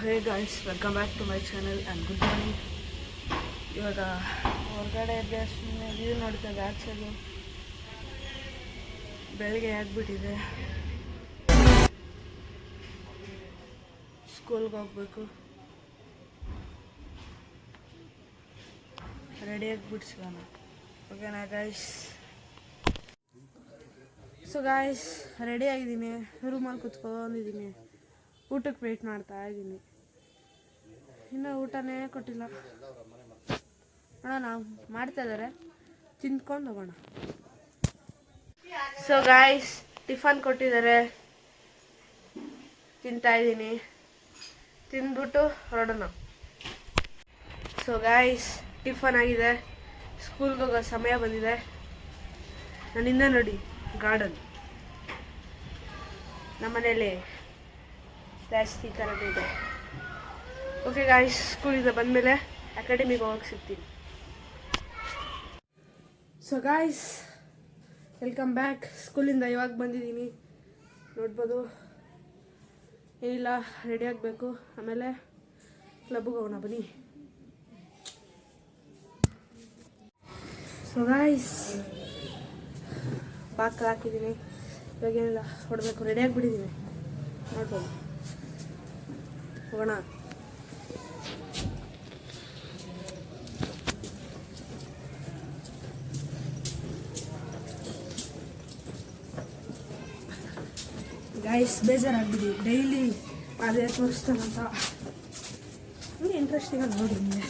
Hey guys, welcome back to my channel and good morning. ಇವಾಗ ಹೊರಗಡೆ ಇದ್ದೆ, ಸುಮ್ಮನೆ ವ್ಯೂ ನೋಡ್ತಾ ಆಚೆದು ಬೆಳಗ್ಗೆ ಆಗ್ಬಿಟ್ಟಿದೆ. ಸ್ಕೂಲ್ಗೆ ಹೋಗ್ಬೇಕು, ರೆಡಿ ಆಗಿಬಿಡ್ಸೋಣ. ಓಕೆನಾ ಗಾಯ್ಸ್? ಸೊ ಗಾಯ್ಸ್, ರೆಡಿ ಆಗಿದ್ದೀನಿ, ರೂಮಲ್ಲಿ ಕುತ್ಕೊಂಡಿದ್ದೀನಿ, ಊಟಕ್ಕೆ ವೆಯ್ಟ್ ಮಾಡ್ತಾ ಇದ್ದೀನಿ. ಇನ್ನೂ ಊಟನೇ ಕೊಟ್ಟಿಲ್ಲ ಅಣ್ಣ, ನಾವು ಮಾಡ್ತಾ ಇದ್ದಾರೆ, ತಿಂದ್ಕೊಂಡು ಹೋಗೋಣ. ಸೊ ಗಾಯ್ಸ್, ಟಿಫನ್ ಕೊಟ್ಟಿದ್ದಾರೆ, ತಿಂತಾ ಇದ್ದೀನಿ, ತಿಂದ್ಬಿಟ್ಟು ಹೊರಡೋಣ. ಸೊ ಗಾಯ್ಸ್, ಟಿಫನ್ ಆಗಿದೆ, ಸ್ಕೂಲ್ಗೆ ಹೋಗೋ ಸಮಯ ಬಂದಿದೆ. ನನ್ನಿಂದ ನೋಡಿ ಗಾರ್ಡನ್, ನಮ್ಮನೇಲಿ ಜಾಸ್ತಿ ಥರದ್ದು ಇದೆ. ಓಕೆ ಗಾಯ್ಸ್, ಸ್ಕೂಲಿಂದ ಬಂದಮೇಲೆ ಅಕಾಡೆಮಿಗೆ ಹೋಗಕ್ಕೆ ಸಿಗ್ತೀನಿ. So guys, welcome back. ಸ್ಕೂಲಿಂದ ಇವಾಗ ಬಂದಿದ್ದೀನಿ, ನೋಡ್ಬೋದು. ಏನಿಲ್ಲ, ರೆಡಿ ಆಗಬೇಕು, ಆಮೇಲೆ ಕ್ಲಬ್ಗೆ ಹೋಗೋಣ, ಬನ್ನಿ. ಸೊ ಗಾಯ್ಸ್, ಬಾಕ್ ಹಾಕಿದ್ದೀನಿ, ಇವಾಗ ಏನಿಲ್ಲ, ಹೊಡಬೇಕು, ರೆಡಿ ಆಗಿಬಿಟ್ಟಿದ್ದೀನಿ, ನೋಡ್ಬೋದು. ಹೋಗೋಣ. ಗಾಯ್ಸ್, ಬೇಜಾರಾಗ್ಬಿಡಿ, ಡೈಲಿ ಅದೇ ತೋರಿಸ್ತಾನಂತ. ಹಂಗೆ ಇಂಟ್ರೆಸ್ಟಿಂಗ್ ಆಗಿ ನೋಡಿ. ನಿಮಗೆ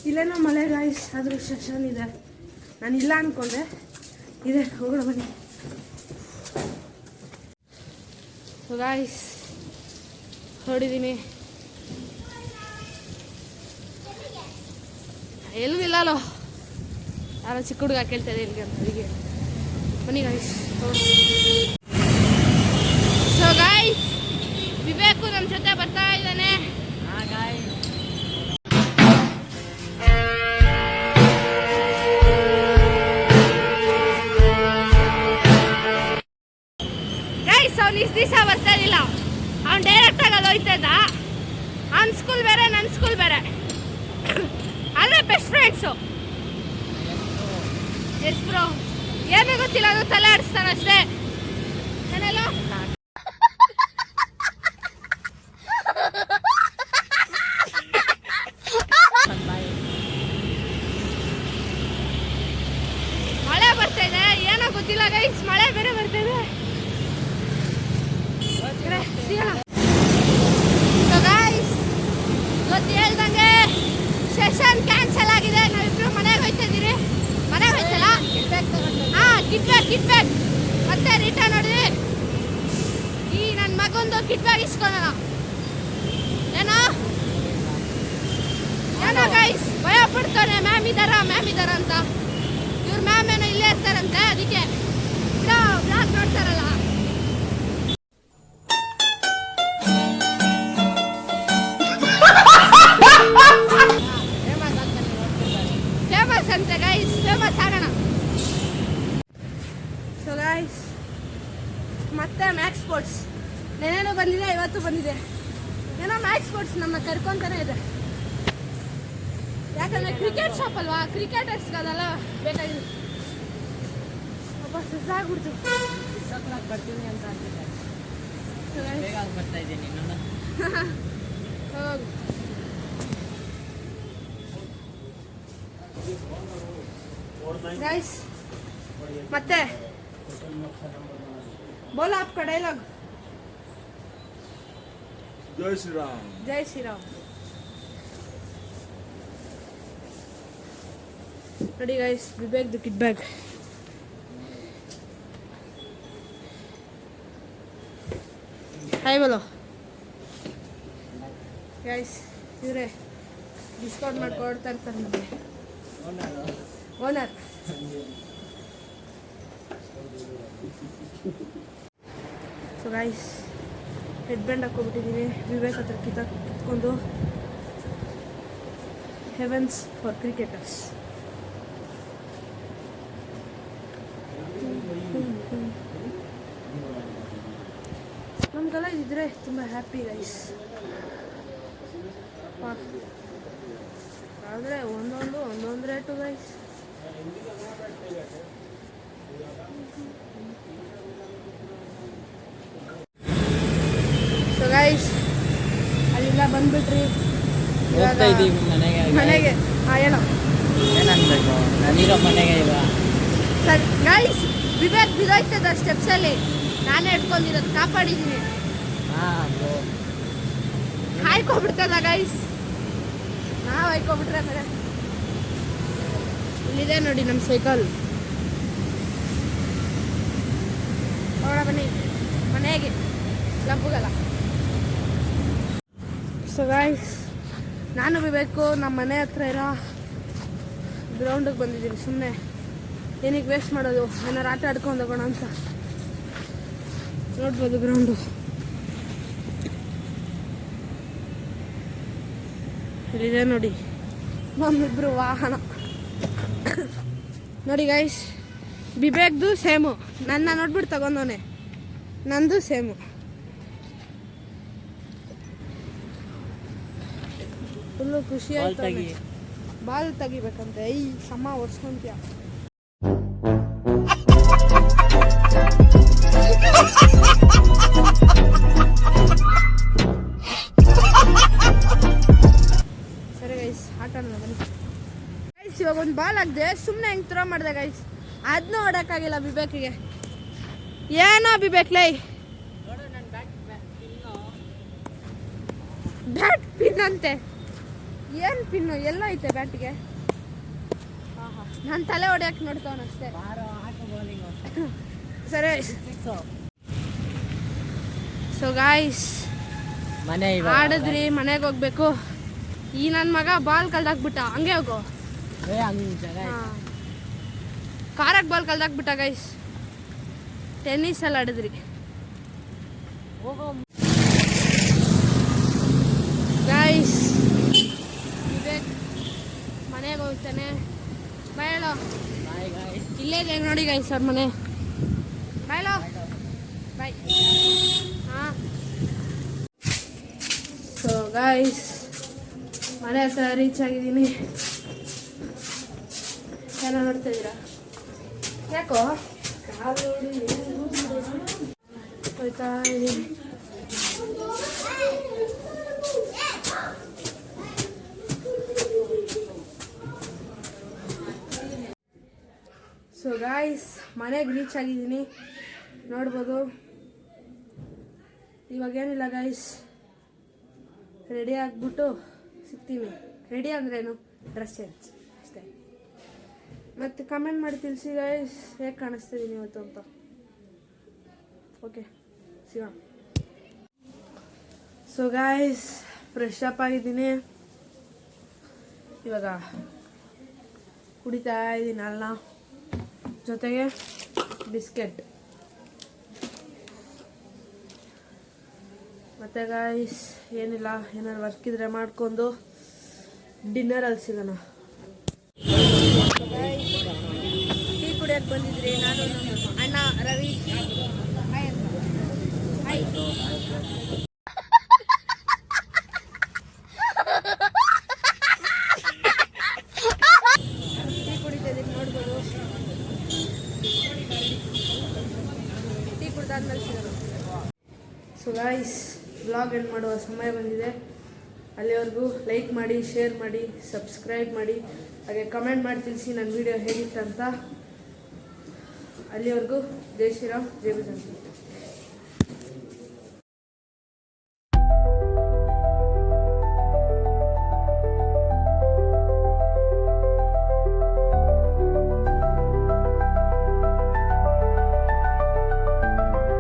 ಇಲ್ಲೇನೋ ಮಳೆ ಗಾಯ್ಸ್, ಆದರೂ ಸೆಕ್ಷನ್ ಇದೆ. ನಾನು ಇಲ್ಲ ಅಂದ್ಕೊಂಡೆ, ಇದೆ, ಹೋಗೋಣ ಬನ್ನಿ. ಸೊ ಗಾಯ್ಸ್, ಹೊಡಿದ್ದೀನಿ, ಎಲ್ಲಿಗೂ ಇಲ್ಲಲ್ಲೋ, ಯಾರೋ ಚಿಕ್ಕ ಹುಡುಗ ಕೇಳ್ತಾ ಇದೆ ಎಲ್ಲಿಗೆ ಅಂತ, ಅದಕ್ಕೆ ಬನ್ನಿ ಗಾಯ್ಸ್. ಸೊ ಗಾಯ್ಸ್, ವಿವೇಕು ನಮ್ಮ ಜೊತೆ ಬರ್ತಾ ಇದ್ದಾನೆ. ಅವ್ನು ಇಷ್ಟು ದಿವಸ ಬರ್ತಾ ಇರಲಿಲ್ಲ, ಅವ್ನು ಡೈರೆಕ್ಟಾಗಿ ಅಲ್ಲಿ ಹೋಯ್ತಾ ಇದ್ದ. ಅವ್ನ ಸ್ಕೂಲ್ ಬೇರೆ, ನನ್ನ ಸ್ಕೂಲ್ ಬೇರೆ, ಆದರೆ ಬೆಸ್ಟ್ ಫ್ರೆಂಡ್ಸು. ಎಸ್ ಬ್ರೋ, ಏನೂ ಗೊತ್ತಿಲ್ಲ, ಅದು ತಲೆ ಆಡಿಸ್ತಾನಷ್ಟೇ. ಏನೆಲ್ಲ ಮಳೆ ಬರ್ತಾ ಇದೆ, ಏನೋ ಗೊತ್ತಿಲ್ಲ ಗೈಸ್, ಮಳೆ ಬೇರೆ ಬರ್ತಾ ಇದೆ. ಸೊ ಗಾಯ್ಸ್, ಇವತ್ತು ಹೇಳ್ದಂಗೆ ಸೆಷನ್ ಕ್ಯಾನ್ಸಲ್ ಆಗಿದೆ. ನಾವಿಬ್ರು ಮನೆಗೆ ಹೋಯ್ತಾ ಇದ್ದೀರಿ. ಮನೆಗೆ ಹೋಯ್ತಲ್ಲ, ಕಿಟ್ ಬ್ಯಾಗ್ ಮತ್ತೆ ರಿಟರ್ನ್ ನೋಡಿದ್ವಿ. ಈ ನನ್ನ ಮಗೊಂದು ಕಿಟ್ ಬ್ಯಾಗ್ ಇಸ್ಕೊಳ್ಳೋಣ. ಏನೋ ಗೈಸ್, ಭಯ ಪಡ್ತಾನೆ, ಮ್ಯಾಮ್ ಇದಾರ ಅಂತ. ಇವ್ರ ಮ್ಯಾಮ್ ಏನೋ ಇಲ್ಲೇ ಇರ್ತಾರಂತೆ, ಅದಕ್ಕೆ ಬ್ಲಾಗ್ ನೋಡ್ತಾರಲ್ಲ. ಫೇಮಸ್ ಅಂತೆ ಗೈಸ್, ಫೇಮಸ್ ಆಗೋಣ. ಸೊ ಗೈಸ್, ಮತ್ತೆ ಮ್ಯಾಕ್ಸ್ ಸ್ಪೋರ್ಟ್ಸ್ ನೆನೇನೋ ಬಂದಿದೆ, ಇವತ್ತು ಬಂದಿದೆ. ಏನೋ ಮ್ಯಾಕ್ಸ್ ಸ್ಪೋರ್ಟ್ಸ್ ನಮ್ಮ ಕರ್ಕೊಂತಾನೆ ಇದೆ. ಯಾಕಂದ್ರೆ ಕ್ರಿಕೆಟ್ ಶಾಪ್ ಅಲ್ವಾ, ಕ್ರಿಕೆಟರ್ಸ್ಗದೆಲ್ಲ ಬೇಕಾಗಿದೆ. ಒಬ್ಬ ಸುಸ್ಸಾಗ್ಬಿಡ್ತು, ಬರ್ತೀನಿ ಅಂತ ಅಂತಿದ್ದೆ. ಬರ್ತಾ ಇದ್ದೀನಿ ಹೋಗು. गाइस, ಮತ್ತೆ बोलो आपका डायलॉग. जय श्री राम. जय Shri Ram. ready guys, we bag the kit bag. हाय बोलो गाइस, ಇವರೇ ಡಿಸ್ಕೌಂಟ್ ಮಾಡ್ಕೊಡ್ತಾ ಇರ್ತಾರೆ ನಮಗೆ owner. So guys, head band ಹಾಕ್ಕೊಬಿಟ್ಟಿದ್ದೀನಿ. ವಿವೇಕ್ ಹತ್ರ ಕಿತ್ಕೊಂಡು ಹೆವೆನ್ಸ್ ಫಾರ್ ಕ್ರಿಕೆಟರ್ಸ್. ಬಂದಿದ್ರೆ ತುಂಬ ಹ್ಯಾಪಿ ಗೈಸ್. ಆದರೆ ಒಂದೊಂದು ರೇಟು ಗೈಸ್. ಸೊ ಗೈಸ್ ಅಲ್ಲಿಂದ ಬಂದ್ಬಿಟ್ರಿ. ಇವಾಗ ಮನೆಗೆ ಹೇಳೋ ಏನನ್ಬೇಕು, ನಾನಿರೋ ಮನೆಗೆ ಇವಾಗ. ಸರಿ ಗೈಸ್, ವಿವೇಕ್ ಬಿದ್ದೋಯ್ತದ ಸ್ಟೆಪ್ಸಲ್ಲಿ, ನಾನೇ ಇಟ್ಕೊಂಡಿರೋದು, ಕಾಪಾಡಿದ್ದೀನಿ. ಹಾಯ್ಕೊಬಿಡ್ತದ ಗೈಸ್, ನಾವು ಹಾಯ್ಕೊಬಿಟ್ರೆ ಮೇಲೆ. ಇಲ್ಲಿದೆ ನೋಡಿ ನಮ್ಮ ಸೈಕಲ್. ಹೋಗೋಣ ಬನ್ನಿ ಮನೆಗೆ, ಲಬ್ಬುಗಲ್ಲ. ಸೊ ಗೈಸ್, ನಾನು ವಿವೇಕು ನಮ್ಮ ಮನೆ ಹತ್ರ ಇರೋ ಗ್ರೌಂಡಿಗೆ ಬಂದಿದ್ದೀನಿ. ಸುಮ್ಮನೆ ಏನಕ್ಕೆ ವೇಸ್ಟ್ ಮಾಡೋದು, ಏನಾರು ಆಟ ಆಡ್ಕೊಂಡು ಹೋಗೋಣ ಅಂತ. ನೋಡ್ಬೋದು ಗ್ರೌಂಡು. ಇಲ್ಲಿದೆ ನೋಡಿ ನಮ್ಮಿಬ್ರು ವಾಹನ. ನೋಡಿ ಗೈಸ್, ಬಿಬೇಕ್ದು ಸೇಮು, ನನ್ನ ನೋಡ್ಬಿಟ್ಟು ತಗೊಂಡವನೆ, ನಂದು ಸೇಮು. ಫುಲ್ಲು ಖುಷಿ ಆಯ್ತು. ಬಾಲ್ ತೆಗಿಬೇಕಂತೆ. ಐ ಸಮ ಒಡ್ಸ್ಕೊಂತೀಯ. ಸರಿ ಗೈಸ್, ಆಟ ಬನ್ನಿ ಗೈಸ್. ಇವಾಗ ಒಂದು ಬಾಲ್ ಹಾಕ್ದೆ, ಸುಮ್ಮನೆ ಹೆಂಗೆ ಥ್ರೋ ಮಾಡಿದೆ ಗೈಸ್, ಅದನ್ನೂ ಹೊಡೋಕ್ಕಾಗಿಲ್ಲ ಬಿಬೇಕಿಗೆ. ಏನೋ ಬಿಬೇಕ್ಲೈ, ಬ್ಯಾಟ್ ಪಿನ್ ಅಂತೆ. ಏನು ಪಿನ್ನು, ಎಲ್ಲ ಐತೆ ಬ್ಯಾಟಿಗೆ? ನಾನು ತಲೆ ಹೊಡ್ಯಕ್ಕೆ ನೋಡ್ತಾವನಷ್ಟೇ. ಸರಿ. ಸೊ ಗಾಯ್ಸ್, ಆಡಿದ್ರಿ, ಮನೆಗೆ ಹೋಗ್ಬೇಕು. ಈ ನನ್ನ ಮಗ ಬಾಲ್ ಕಲ್ದಾಕ್ಬಿಟ್ಟ. ಹಂಗೆ ಹೋಗೋ, ಕಾರಾಗ ಬಾಲ್ ಕಲ್ದಾಕ್ಬಿಟ್ಟ ಗೈಸ್. ಟೆನ್ನಿಸಲ್ಲಿ ಆಡಿದ್ರಿ. ಗೈಸ್, ಮನೆಗೆ ಹೋಗ್ತಾನೆ. ಬಾಯ್. ಇಲ್ಲೇ ಇದೆ ನೋಡಿ ಗೈಸ್ ಅವ್ರ ಮನೆ. ಬಾಯ್ ಬಾಯ್. ಹಾಂ. ಸೊ ಗೈಸ್, ಮನೆ ಹತ್ರ ರೀಚ್ ಆಗಿದ್ದೀನಿ. ಏನೋ ನೋಡ್ತಾ ಇದ್ದೀರಾ? ಯಾಕೋ ಹೋಯ್ತಾ ಇದ್ದೀನಿ. ಸೊ ಗಾಯ್ಸ್, ಮನೆಗೆ ರೀಚ್ ಆಗಿದ್ದೀನಿ, ನೋಡ್ಬೋದು. ಇವಾಗೇನಿಲ್ಲ ಗೈಸ್, ರೆಡಿ ಆಗಿಬಿಟ್ಟು ಸಿಗ್ತೀವಿ. ರೆಡಿ ಅಂದ್ರೇನು, ಡ್ರೆಸ್ ಚೇಂಜ್ ಅಷ್ಟೇ. ಮತ್ತು ಕಮೆಂಟ್ ಮಾಡಿ ತಿಳಿಸಿ ಗೈಸ್, ಹೇಗೆ ಕಾಣಿಸ್ತಿದ್ದೀನಿ ಇವತ್ತು ಅಂತ. ಓಕೆ, ಸಿಗೋಣ. ಸೊ ಗಾಯ್ಸ್, ಫ್ರೆಶ್ ಅಪ್ ಆಗಿದ್ದೀನಿ. ಇವಾಗ ಕುಡಿತಾ ಇದ್ದೀನಿ ಅಲ್ಲ, ಜೊತೆಗೆ ಬಿಸ್ಕೆಟ್. ಮತ್ತು ಗಾಯ್ಸ್ ಏನಿಲ್ಲ, ಏನಾದ್ರು ವರ್ಕ್ ಇದ್ರೆ ಮಾಡ್ಕೊಂಡು ಡಿನ್ನರಲ್ಲಿ ಸಿಗೋಣ. ಟೀ ಕುಡಿಯೋಕ್ಕೆ ಬಂದಿದ್ರಿ, ನಾನು ಅಣ್ಣ ರವಿ. ಟೀ ಕುಡಿತಿದ್ದೀನಿ, ನೋಡ್ಬೋದು. ಟೀ ಕುಡ್ದಾದ್ಮೇಲೆ ಸಿಗೋಣ. ಸೊ ಗಾಯ್ಸ್, ವ್ಲಾಗ್ ಎಂಡ್ ಮಾಡುವ ಸಮಯ ಬಂದಿದೆ. ಅಲ್ಲಿವರೆಗೂ ಲೈಕ್ ಮಾಡಿ, ಶೇರ್ ಮಾಡಿ, ಸಬ್ಸ್ಕ್ರೈಬ್ ಮಾಡಿ, ಹಾಗೆ ಕಮೆಂಟ್ ಮಾಡಿ ತಿಳಿಸಿ ನನ್ನ ವಿಡಿಯೋ ಹೇಗಿತ್ತಂತ. ಅಲ್ಲಿವರೆಗೂ ಜೈ ಶ್ರೀರಾಮ್, ಜೈ ಭಜನ್.